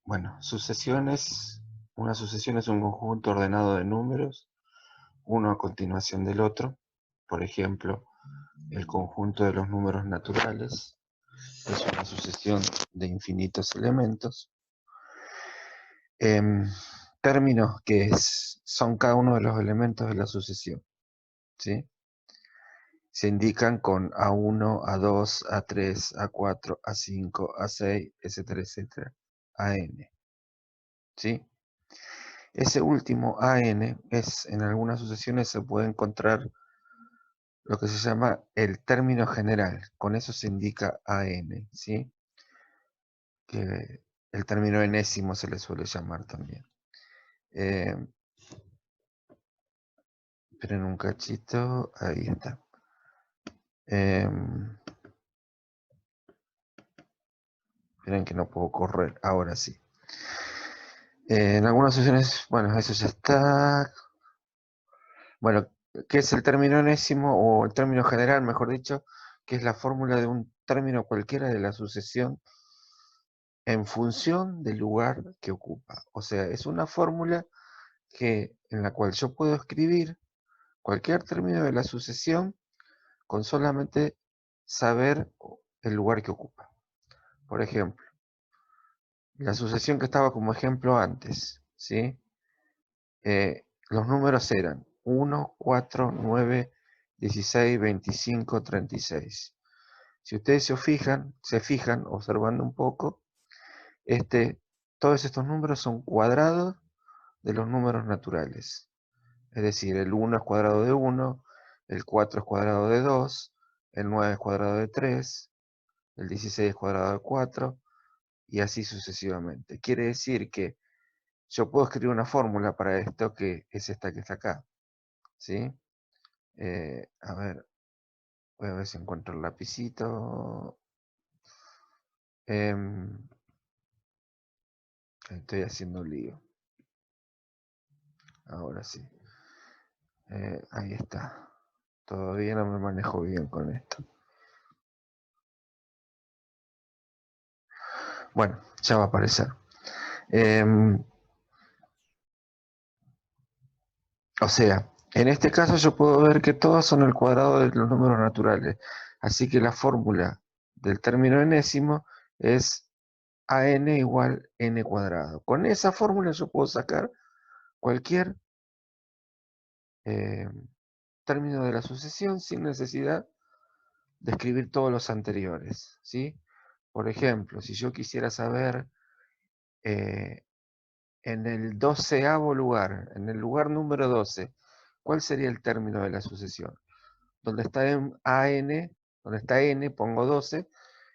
Bueno, una sucesión es un conjunto ordenado de números, uno a continuación del otro. Por ejemplo, el conjunto de los números naturales es una sucesión de infinitos elementos. Términos que son cada uno de los elementos de la sucesión, ¿sí? Se indican con A1, A2, A3, A4, A5, A6, etcétera, etcétera, AN, ¿sí? Ese último AN en algunas sucesiones se puede encontrar lo que se llama el término general. Con eso se indica AN, ¿sí? Que el término enésimo se le suele llamar también. Esperen un cachito, ahí está. Esperen que no puedo correr, ahora sí. En algunas sucesiones, bueno, eso ya está. Bueno, ¿qué es el término enésimo o el término general, mejor dicho? Que es la fórmula de un término cualquiera de la sucesión en función del lugar que ocupa. O sea, es una fórmula en la cual yo puedo escribir cualquier término de la sucesión con solamente saber el lugar que ocupa. Por ejemplo, la sucesión que estaba como ejemplo antes, ¿sí? Los números eran 1, 4, 9, 16, 25, 36. Si ustedes se fijan observando un poco, todos estos números son cuadrados de los números naturales. Es decir, el 1 es cuadrado de 1, el 4 es cuadrado de 2, el 9 es cuadrado de 3, el 16 es cuadrado de 4, y así sucesivamente. Quiere decir que yo puedo escribir una fórmula para esto que es esta que está acá, ¿sí? A ver, voy a ver si encuentro el lapicito. Estoy haciendo un lío. Ahora sí. Ahí está. Todavía no me manejo bien con esto. Bueno, ya va a aparecer. O sea, en este caso yo puedo ver que todos son el cuadrado de los números naturales. Así que la fórmula del término enésimo es AN igual N cuadrado. Con esa fórmula yo puedo sacar cualquier término de la sucesión sin necesidad de escribir todos los anteriores, ¿sí? Por ejemplo, si yo quisiera saber en el 12º lugar, en el lugar número 12, ¿cuál sería el término de la sucesión? Donde está en AN, donde está N, pongo 12,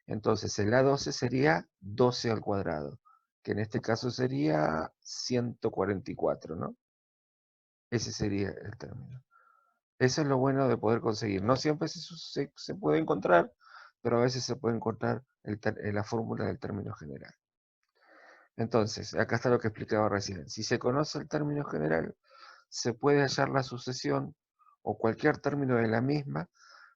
entonces el A12 sería 12 al cuadrado, que en este caso sería 144, ¿no? Ese sería el término. Eso es lo bueno de poder conseguir. No siempre se puede encontrar, pero a veces se puede encontrar la fórmula del término general. Entonces, acá está lo que explicaba recién. Si se conoce el término general, se puede hallar la sucesión o cualquier término de la misma,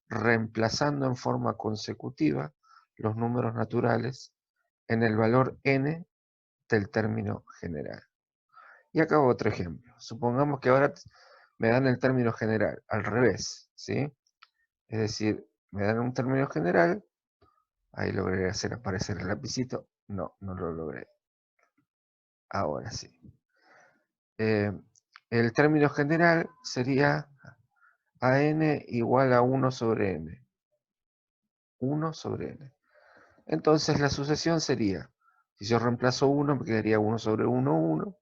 reemplazando en forma consecutiva los números naturales en el valor n del término general. Y acá otro ejemplo. Supongamos que ahora me dan el término general, al revés, ¿sí? Es decir, me dan un término general, ahí logré hacer aparecer el lapicito, no lo logré. Ahora sí. El término general sería AN igual a 1 sobre n. 1 sobre n. Entonces la sucesión sería, si yo reemplazo 1, me quedaría 1 sobre 1, 1.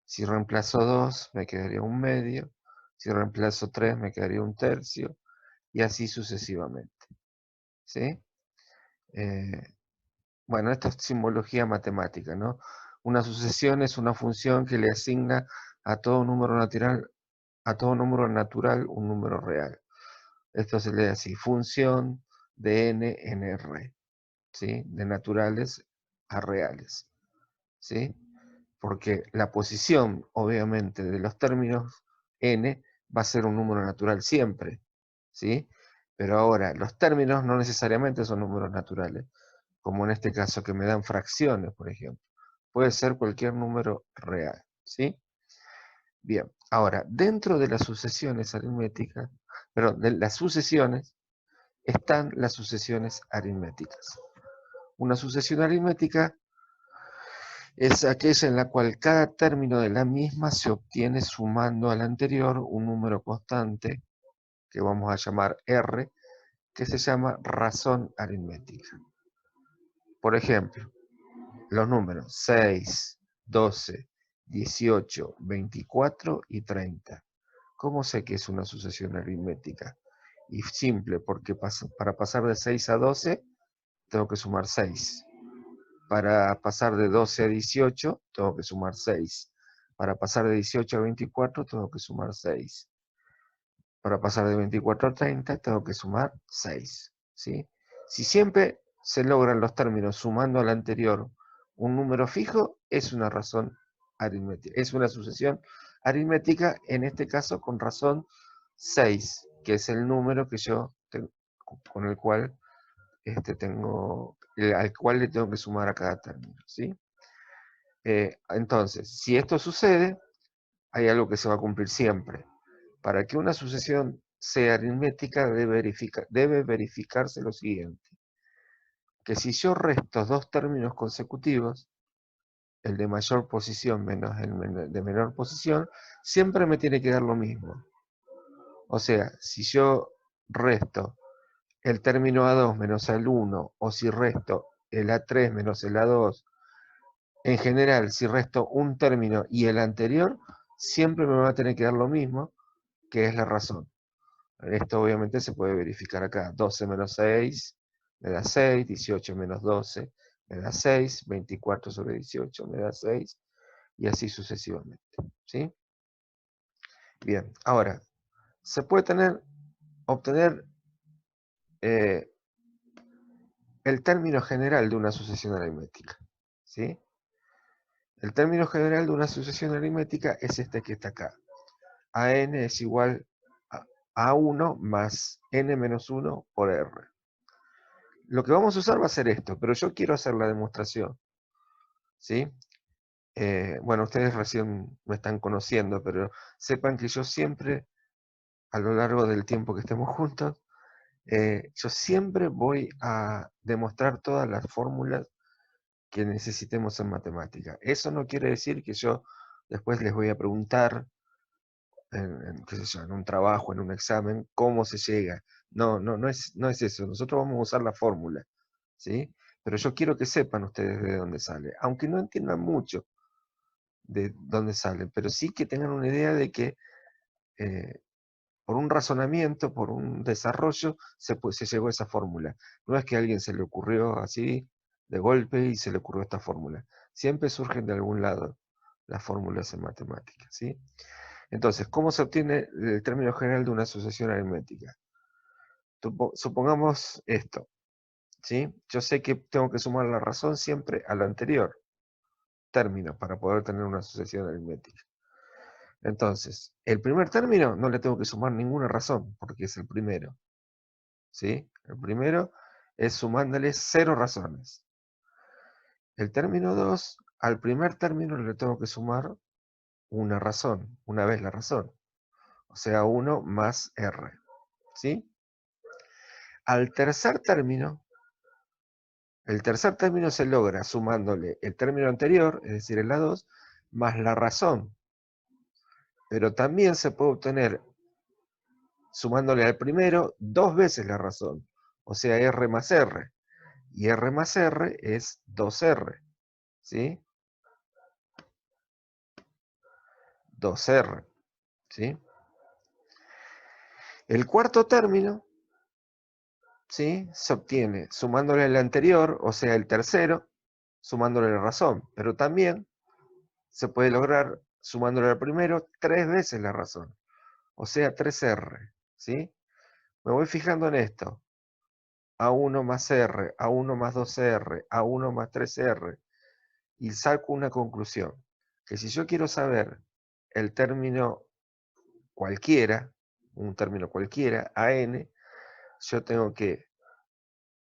Si reemplazo 2, me quedaría un medio. Si reemplazo 3, me quedaría un tercio. Y así sucesivamente. ¿Sí? Bueno, esta es simbología matemática, ¿no? Una sucesión es una función que le asigna a todo número natural un número real. Esto se lee así, función de n en r, ¿sí? De naturales a reales, ¿sí? Porque la posición, obviamente, de los términos n va a ser un número natural siempre, ¿sí? Pero ahora, los términos no necesariamente son números naturales, como en este caso que me dan fracciones, por ejemplo. puede ser cualquier número real, ¿sí? Bien, ahora, dentro de las sucesiones aritméticas, perdón, de las sucesiones, están las sucesiones aritméticas. Una sucesión aritmética es aquella en la cual cada término de la misma se obtiene sumando al anterior un número constante, que vamos a llamar R, que se llama razón aritmética. Por ejemplo, los números 6, 12, 18, 24 y 30. ¿Cómo sé que es una sucesión aritmética? Y simple, porque para pasar de 6 a 12 tengo que sumar 6. Para pasar de 12 a 18 tengo que sumar 6. Para pasar de 18 a 24 tengo que sumar 6. Para pasar de 24 a 30 tengo que sumar 6. ¿Sí? Si siempre se logran los términos sumando al anterior un número fijo, es una razón aritmética. Es una sucesión aritmética, en este caso con razón 6, que es el número que yo con el cual al cual le tengo que sumar a cada término. ¿Sí? Entonces, si esto sucede, hay algo que se va a cumplir siempre. Para que una sucesión sea aritmética debe verificarse lo siguiente, que si yo resto dos términos consecutivos, el de mayor posición menos el de menor posición, siempre me tiene que dar lo mismo. O sea, si yo resto el término A2 menos el 1, o si resto el A3 menos el A2, en general, si resto un término y el anterior, siempre me va a tener que dar lo mismo, que es la razón. Esto obviamente se puede verificar acá. 12 menos 6 me da 6, 18 menos 12 me da 6, 24 sobre 18 me da 6, y así sucesivamente. ¿Sí? Bien, ahora, se puede obtener el término general de una sucesión aritmética. ¿Sí? El término general de una sucesión aritmética es este que está acá. AN es igual a 1 más n menos 1 por R. Lo que vamos a usar va a ser esto, pero yo quiero hacer la demostración. ¿Sí? Bueno, ustedes recién me están conociendo, pero sepan que yo siempre, a lo largo del tiempo que estemos juntos, yo siempre voy a demostrar todas las fórmulas que necesitemos en matemática. Eso no quiere decir que yo después les voy a preguntar qué sé yo, en un trabajo, en un examen, cómo se llega. No es eso. Nosotros vamos a usar la fórmula, ¿sí? Pero yo quiero que sepan ustedes de dónde sale, aunque no entiendan mucho de dónde sale, pero sí que tengan una idea de que eh, por un razonamiento, por un desarrollo, se llegó a esa fórmula. No es que a alguien se le ocurrió así de golpe y se le ocurrió esta fórmula. Siempre surgen de algún lado las fórmulas en matemáticas, ¿sí? Entonces, ¿cómo se obtiene el término general de una sucesión aritmética? Supongamos esto, ¿sí? Yo sé que tengo que sumar la razón siempre al anterior término para poder tener una sucesión aritmética. Entonces, el primer término no le tengo que sumar ninguna razón, porque es el primero, ¿sí? El primero es sumándole 0 razones. El término 2, al primer término le tengo que sumar una razón, una vez la razón. O sea, 1 más R, ¿sí? Al tercer término, el tercer término se logra sumándole el término anterior, es decir, el A2, más la razón. Pero también se puede obtener, sumándole al primero, 2 veces la razón. O sea, R más R. Y R más R es 2R. ¿Sí? 2R. ¿Sí? El cuarto término, ¿sí?, se obtiene sumándole el anterior, o sea, el tercero, sumándole la razón. Pero también se puede lograr sumándole al primero 3 veces la razón. O sea, 3R. ¿Sí? Me voy fijando en esto. A1 más R, A1 más 2R, A1 más 3R. Y saco una conclusión. Que si yo quiero saber el término cualquiera, un término cualquiera, AN, yo tengo que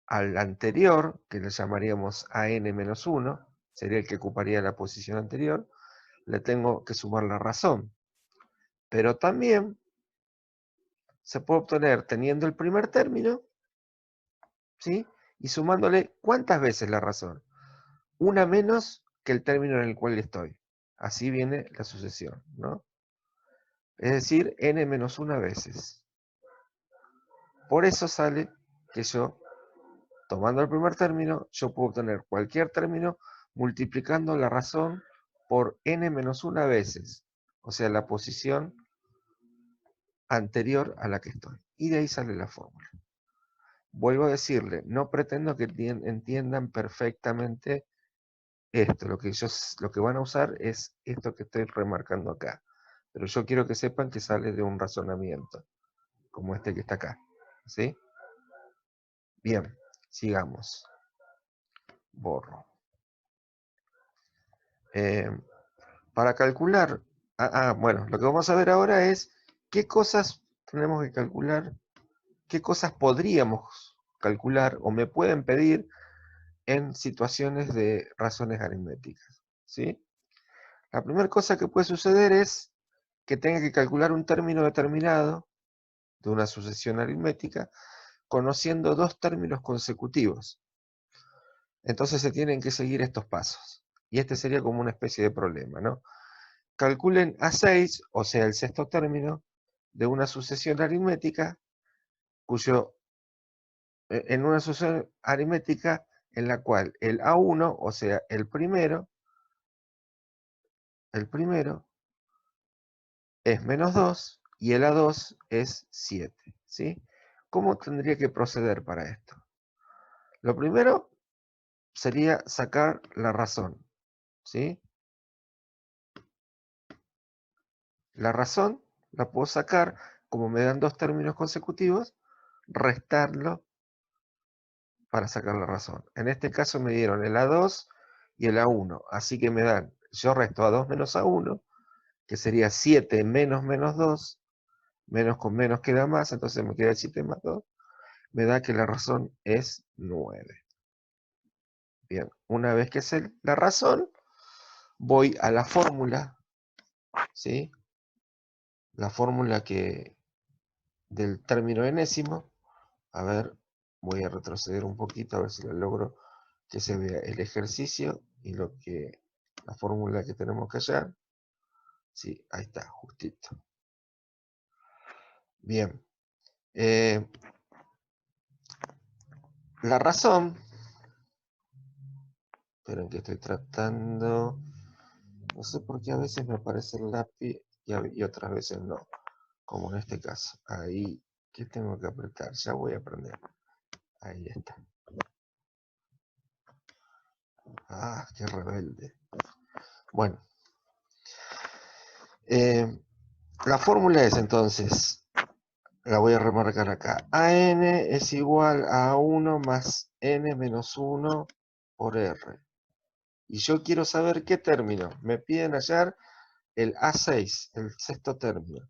al anterior, que le llamaríamos AN menos 1, sería el que ocuparía la posición anterior, le tengo que sumar la razón. Pero también se puede obtener teniendo el primer término, ¿sí? Y sumándole ¿cuántas veces la razón? Una menos que el término en el cual estoy. Así viene la sucesión, ¿no? Es decir, n menos una veces. Por eso sale que yo, tomando el primer término, yo puedo obtener cualquier término multiplicando la razón por n menos una veces. O sea, la posición anterior a la que estoy. Y de ahí sale la fórmula. Vuelvo a decirle, no pretendo que entiendan perfectamente esto. Lo que van a usar es esto que estoy remarcando acá. Pero yo quiero que sepan que sale de un razonamiento, como este que está acá. ¿Sí? Bien, sigamos. Borro. Para calcular, bueno, lo que vamos a ver ahora es qué cosas tenemos que calcular, qué cosas podríamos calcular o me pueden pedir en situaciones de razones aritméticas, ¿sí? La primera cosa que puede suceder es que tenga que calcular un término determinado de una sucesión aritmética conociendo dos términos consecutivos. Entonces se tienen que seguir estos pasos. Y este sería como una especie de problema, ¿no? Calculen A6, o sea, el sexto término, de una sucesión aritmética, en una sucesión aritmética en la cual el A1, o sea, el primero, es menos 2 y el A2 es 7, ¿sí? ¿Cómo tendría que proceder para esto? Lo primero sería sacar la razón, ¿sí? La razón la puedo sacar, como me dan dos términos consecutivos, restarlo para sacar la razón. En este caso me dieron el A2 y el A1, así que me dan, yo resto A2 menos A1, que sería 7 menos menos 2, menos con menos queda más, entonces me queda 7 más 2, me da que la razón es 9. Bien, una vez que sé la razón, voy a la fórmula, ¿sí? La fórmula del término enésimo. A ver, voy a retroceder un poquito a ver si lo logro que se vea el ejercicio y la fórmula que tenemos que hallar. Sí, ahí está, justito. Bien. La razón, esperen que estoy tratando, no sé por qué a veces me aparece el lápiz y otras veces no, como en este caso. Ahí, ¿qué tengo que apretar? Ya voy a aprender. Ahí está. Ah, qué rebelde. Bueno, la fórmula es entonces, la voy a remarcar acá. AN es igual a 1 más n menos 1 por r. Y yo quiero saber qué término. Me piden hallar el A6, el sexto término.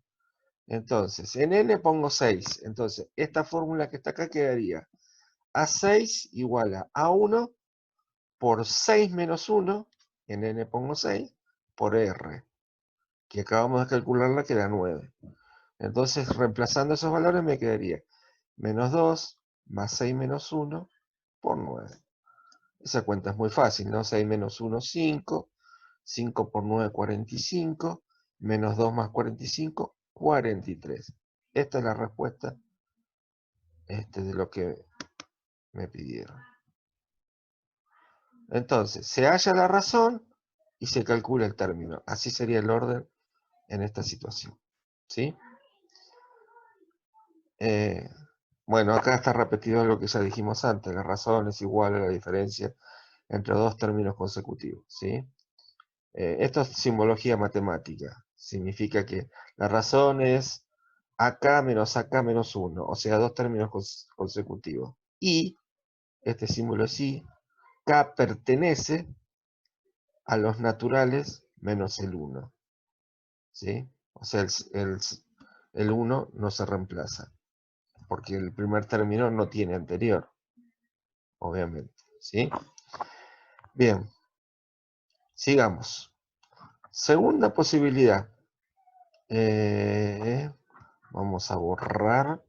Entonces, en n pongo 6. Entonces, esta fórmula que está acá quedaría A6 igual a A1 por 6 menos 1, en n pongo 6, por r, que acabamos de calcularla que era 9. Entonces, reemplazando esos valores me quedaría menos 2 más 6 menos 1 por 9. Esa cuenta es muy fácil, ¿no? 6 menos 1, 5. 5 por 9, 45. Menos 2 más 45, 43. Esta es la respuesta de lo que me pidieron. Entonces, se halla la razón y se calcula el término. Así sería el orden en esta situación. ¿Sí? Bueno, acá está repetido lo que ya dijimos antes. La razón es igual a la diferencia entre dos términos consecutivos. ¿Sí? Esto es simbología matemática. Significa que la razón es AK menos AK menos 1. O sea, dos términos consecutivos. Y, este símbolo es I, K pertenece a los naturales menos el 1. ¿Sí? O sea, el 1 no se reemplaza, porque el primer término no tiene anterior, obviamente. ¿Sí? Bien. Sigamos. Segunda posibilidad. Vamos a borrar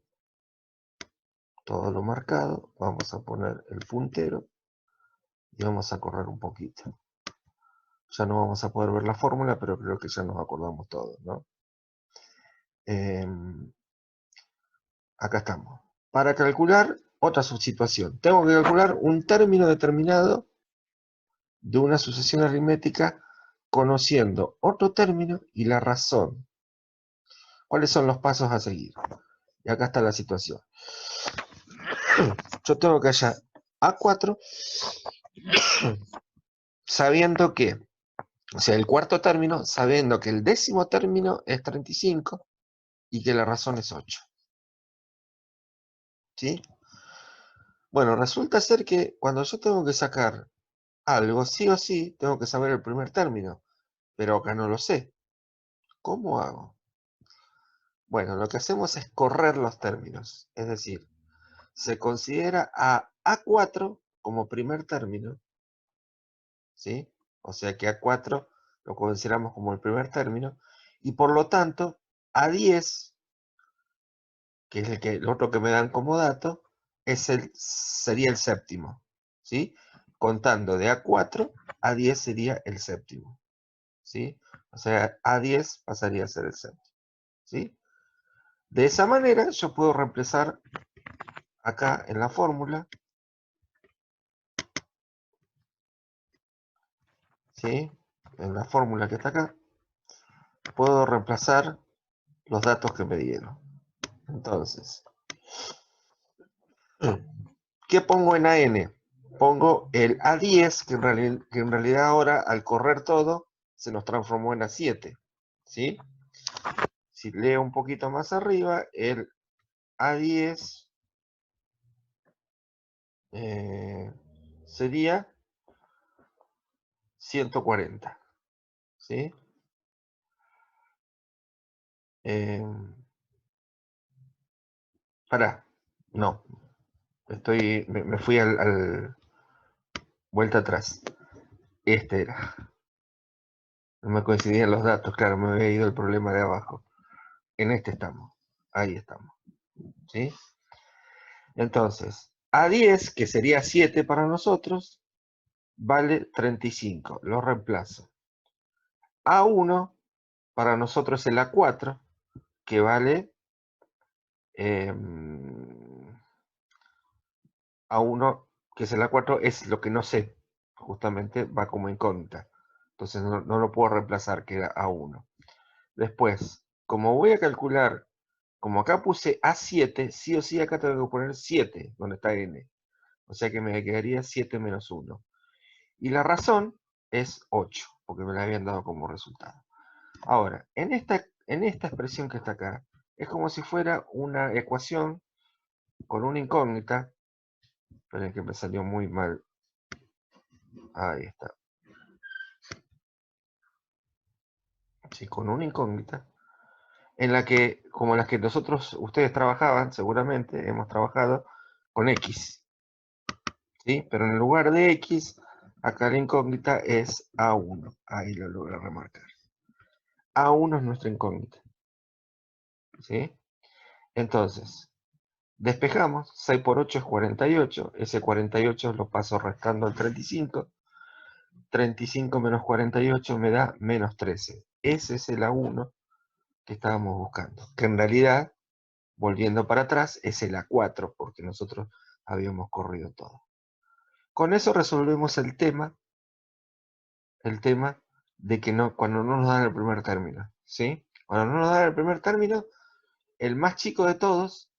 todo lo marcado. Vamos a poner el puntero. Y vamos a correr un poquito. Ya no vamos a poder ver la fórmula, pero creo que ya nos acordamos todos, ¿no? Acá estamos. Para calcular otra subsituación, tengo que calcular un término determinado de una sucesión aritmética conociendo otro término y la razón. ¿Cuáles son los pasos a seguir? Y acá está la situación. Yo tengo que hallar A4 sabiendo que, o sea, el cuarto término, sabiendo que el décimo término es 35 y que la razón es 8. ¿Sí? Bueno, resulta ser que cuando yo tengo que sacar algo, sí o sí, tengo que saber el primer término, pero acá no lo sé. ¿Cómo hago? Bueno, lo que hacemos es correr los términos, es decir, se considera a A4 como primer término, ¿sí? O sea que A4 lo consideramos como el primer término, y por lo tanto, A10, que es el otro que me dan como dato, sería el séptimo, ¿sí? Contando de A4, A10 sería el séptimo, ¿sí? O sea, A10 pasaría a ser el séptimo, ¿sí? De esa manera yo puedo reemplazar acá en la fórmula, ¿sí? En la fórmula que está acá, puedo reemplazar los datos que me dieron. Entonces, ¿qué pongo en AN? Pongo el A10, que en realidad ahora, al correr todo, se nos transformó en A7, ¿sí? Si leo un poquito más arriba, el A10 sería 140, ¿sí? Pará, no, me fui vuelta atrás. Este era. No me coincidían los datos, claro, me había ido el problema de abajo. En este estamos. Ahí estamos. ¿Sí? Entonces, A10, que sería 7 para nosotros, vale 35. Lo reemplazo. A1, para nosotros es el A4, que vale A1, que es el A4, es lo que no sé. Justamente va como incógnita. Entonces no lo puedo reemplazar, que era A1. Después, como voy a calcular, como acá puse A7, sí o sí acá tengo que poner 7, donde está N. O sea que me quedaría 7 menos 1. Y la razón es 8, porque me la habían dado como resultado. Ahora, en esta expresión que está acá, es como si fuera una ecuación con una incógnita. Esperen que me salió muy mal. Ahí está. Sí, con una incógnita. En la que, como las que ustedes trabajaban, seguramente, hemos trabajado con X. ¿Sí? Pero en lugar de X, acá la incógnita es A1. Ahí lo logré remarcar. A1 es nuestra incógnita. ¿Sí? Entonces, despejamos. 6 por 8 es 48. Ese 48 lo paso restando al 35. 35 menos 48 me da menos 13. Ese es el A1 que estábamos buscando. Que en realidad, volviendo para atrás, es el A4, porque nosotros habíamos corrido todo. Con eso resolvemos el tema de que cuando no nos dan el primer término, ¿sí? Cuando no nos dan el primer término, el más chico de todos,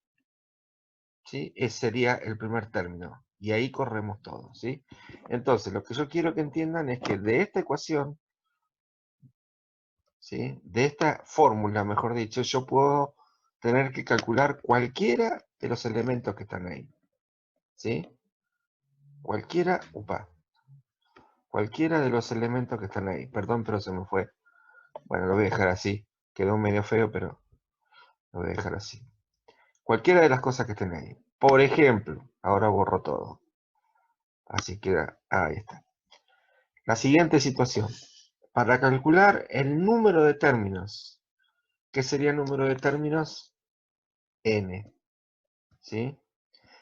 ¿sí? Sería el primer término, y ahí corremos todo, ¿sí? Entonces, lo que yo quiero que entiendan es que de esta ecuación, ¿sí? De esta fórmula, mejor dicho, yo puedo tener que calcular cualquiera de los elementos que están ahí, ¿sí? Cualquiera de los elementos que están ahí. Perdón, pero se me fue. Bueno, lo voy a dejar así. Quedó medio feo, pero lo voy a dejar así. Cualquiera de las cosas que estén ahí. Por ejemplo, ahora borro todo. Así queda. Ahí está. la siguiente situación. Para calcular el número de términos, ¿qué sería el número de términos? N. ¿Sí?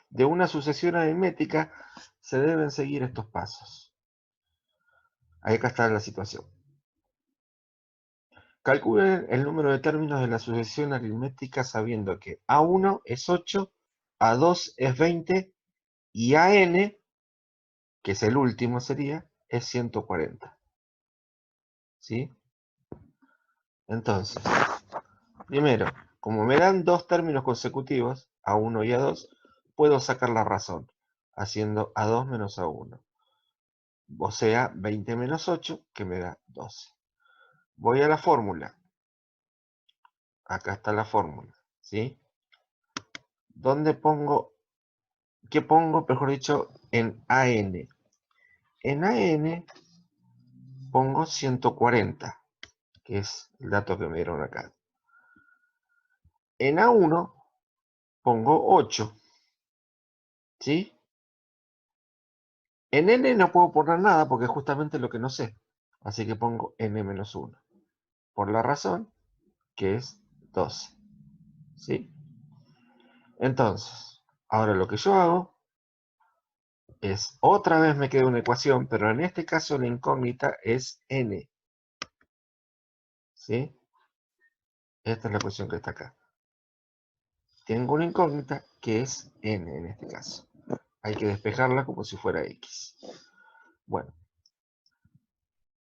De una sucesión aritmética se deben seguir estos pasos. Ahí acá está la situación. Calculen el número de términos de la sucesión aritmética sabiendo que A1 es 8, A2 es 20 y AN, que es el último sería, es 140. ¿Sí? Entonces, primero, como me dan dos términos consecutivos, A1 y A2, puedo sacar la razón, haciendo A2 menos A1. O sea, 20 menos 8, que me da 12. Voy a la fórmula. Acá está la fórmula, ¿sí? ¿Dónde pongo? ¿Qué pongo? Mejor dicho, en AN. En AN pongo 140, que es el dato que me dieron acá. En A1 pongo 8, ¿sí? En N no puedo poner nada porque es justamente lo que no sé. Así que pongo N-1. Por la razón que es 12, ¿sí? Entonces, ahora lo que yo hago es, otra vez me queda una ecuación, pero en este caso la incógnita es N, ¿sí? Esta es la ecuación que está acá. Tengo una incógnita que es N en este caso. Hay que despejarla como si fuera X. Bueno,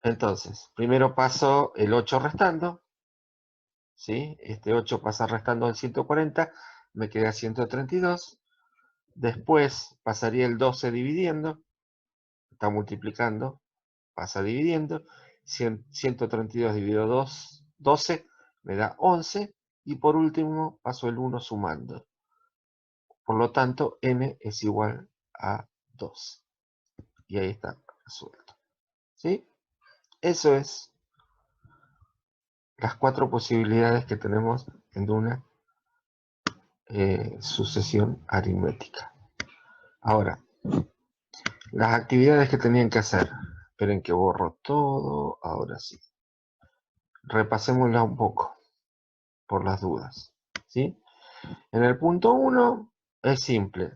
entonces, primero paso el 8 restando, ¿sí? Este 8 pasa restando el 140, me queda 132. Después pasaría el 12 dividiendo, está multiplicando, pasa dividiendo. 132 dividido 2, 12, me da 11. Y por último paso el 1 sumando. Por lo tanto, n es igual a 2. Y ahí está resuelto. ¿Sí? Eso es las 4 posibilidades que tenemos en una sucesión aritmética. Ahora, las actividades que tenían que hacer. Esperen que borro todo. Ahora sí. Repasémoslas un poco, por las dudas. ¿Sí? En el punto 1 es simple.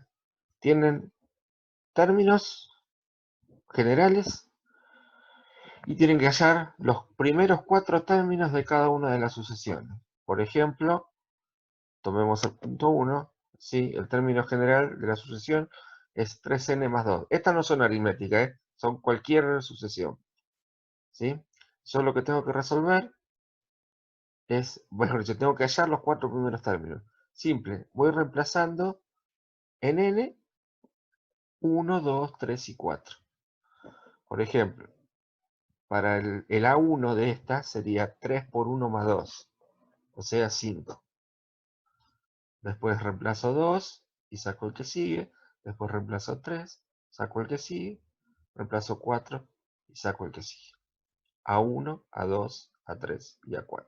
Tienen términos generales y tienen que hallar los primeros 4 términos de cada una de las sucesiones. Por ejemplo, tomemos el punto 1, ¿sí? El término general de la sucesión es 3n más 2. Estas no son aritméticas, son cualquier sucesión, ¿sí? Yo lo que tengo que resolver es, bueno, yo tengo que hallar los 4 primeros términos. Simple, voy reemplazando en n 1, 2, 3 y 4. Por ejemplo, para el A1 de esta sería 3 por 1 más 2, o sea 5. Después reemplazo 2 y saco el que sigue. Después reemplazo 3, saco el que sigue. Reemplazo 4 y saco el que sigue. A1, A2, A3 y A4.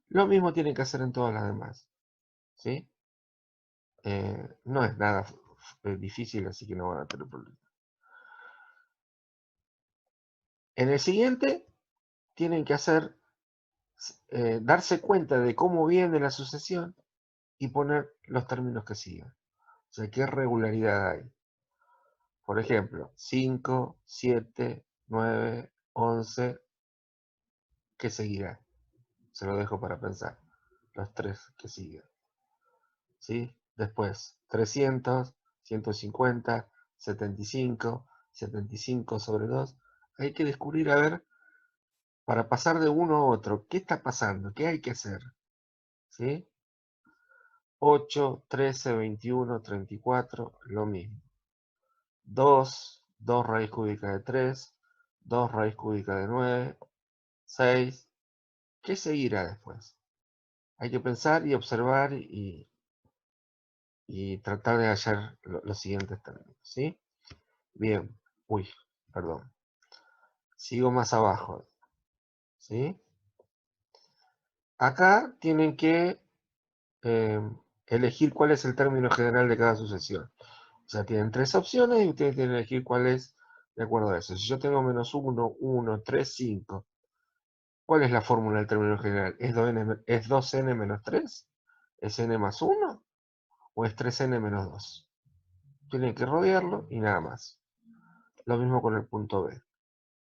Lo mismo tienen que hacer en todas las demás. ¿Sí? No es nada difícil, así que no van a tener problema. En el siguiente, tienen que hacer, darse cuenta de cómo viene la sucesión y poner los términos que siguen. O sea, qué regularidad hay. Por ejemplo, 5, 7, 9, 11, ¿qué seguirá? Se lo dejo para pensar. Los 3 que siguen. ¿Sí? Después, 300, 150, 75, 75 sobre 2. Hay que descubrir, a ver, para pasar de uno a otro, ¿qué está pasando? ¿Qué hay que hacer? ¿Sí? 8, 13, 21, 34, lo mismo. 2, 2 raíz cúbica de 3, 2 raíz cúbica de 9, 6. ¿Qué seguirá después? Hay que pensar y observar y tratar de hallar los siguientes términos, ¿sí? Bien. Uy, perdón. Sigo más abajo, ¿sí? Acá tienen que elegir cuál es el término general de cada sucesión. O sea, tienen 3 opciones y ustedes tienen que elegir cuál es de acuerdo a eso. Si yo tengo menos 1, 1, 3, 5, ¿cuál es la fórmula del término general? ¿Es 2n menos 3? ¿Es n más 1? ¿O es 3n menos 2? Tienen que rodearlo y nada más. Lo mismo con el punto B.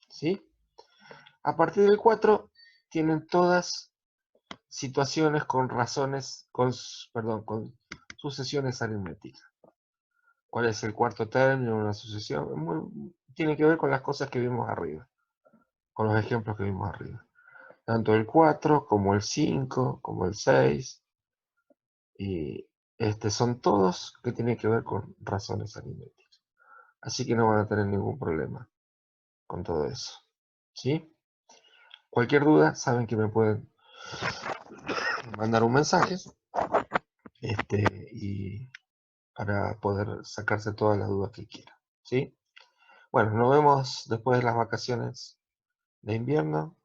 ¿Sí? A partir del 4 tienen todas situaciones con razones, con sucesiones aritméticas. ¿Cuál es el cuarto término de una sucesión? Tiene que ver con las cosas que vimos arriba, con los ejemplos que vimos arriba. Tanto el 4 como el 5, como el 6, y son todos que tienen que ver con razones aritméticas. Así que no van a tener ningún problema con todo eso. ¿Sí? Cualquier duda, saben que me pueden mandar un mensaje y para poder sacarse todas las dudas que quieran. ¿Sí? Bueno, nos vemos después de las vacaciones de invierno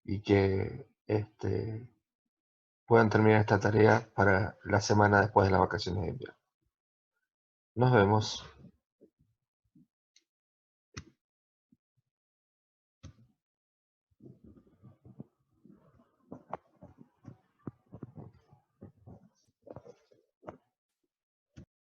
y que puedan terminar esta tarea para la semana después de las vacaciones de invierno. Nos vemos.